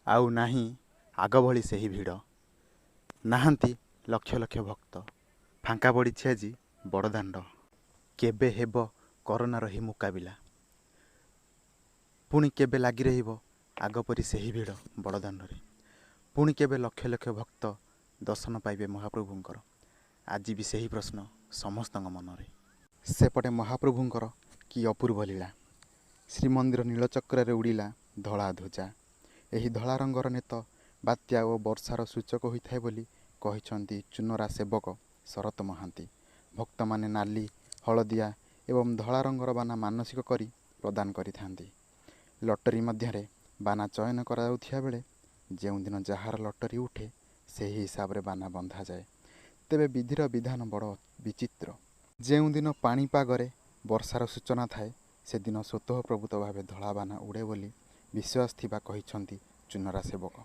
ଆଉ ନାହିଁ ଆଗ ଭଳି ସେହି ଭିଡ଼। ନାହାନ୍ତି ଲକ୍ଷ ଲକ୍ଷ ଭକ୍ତ। ଫାଙ୍କା ପଡ଼ିଛି ଆଜି ବଡ଼ଦାଣ୍ଡ। କେବେ ହେବ କରୋନାର ହିଁ ମୁକାବିଲା? ପୁଣି କେବେ ଲାଗି ରହିବ ଆଗ ପରି ସେହି ଭିଡ଼ ବଡ଼ଦାଣ୍ଡରେ? ପୁଣି କେବେ ଲକ୍ଷ ଲକ୍ଷ ଭକ୍ତ ଦର୍ଶନ ପାଇବେ ମହାପ୍ରଭୁଙ୍କର? ଆଜି ବି ସେହି ପ୍ରଶ୍ନ ସମସ୍ତଙ୍କ ମନରେ। ସେପଟେ ମହାପ୍ରଭୁଙ୍କର କି ଅପୂର୍ବ ଲୀଳା। ଶ୍ରୀମନ୍ଦିର ନୀଳଚକ୍ରରେ ଉଡ଼ିଲା ଧଳା ଧ୍ୱଜା। ଏହି ଧଳା ରଙ୍ଗର ନେତ ବାତ୍ୟା ଓ ବର୍ଷାର ସୂଚକ ହୋଇଥାଏ ବୋଲି କହିଛନ୍ତି ଚୁନରା ସେବକ ଶରତ ମହାନ୍ତି। ଭକ୍ତମାନେ ନାଲି, ହଳଦିଆ ଏବଂ ଧଳା ରଙ୍ଗର ବାନା ମାନସିକ କରି ପ୍ରଦାନ କରିଥାନ୍ତି। ଲଟେରୀ ମଧ୍ୟରେ ବାନା ଚୟନ କରାଯାଉଥିବା ବେଳେ ଯେଉଁଦିନ ଯାହାର ଲଟେରୀ ଉଠେ ସେହି ହିସାବରେ ବାନା ବନ୍ଧାଯାଏ। ତେବେ ବିଧିର ବିଧାନ ବଡ଼ ବିଚିତ୍ର। ଯେଉଁଦିନ ପାଣିପାଗରେ ବର୍ଷାର ସୂଚନା ଥାଏ ସେଦିନ ସ୍ୱତଃପ୍ରବୃତ୍ତ ଭାବେ ଧଳା ବାନା ଉଡ଼େ ବୋଲି ବିଶ୍ୱାସ ଥିବା କହିଛନ୍ତି ଚୁନରା ସେବକ।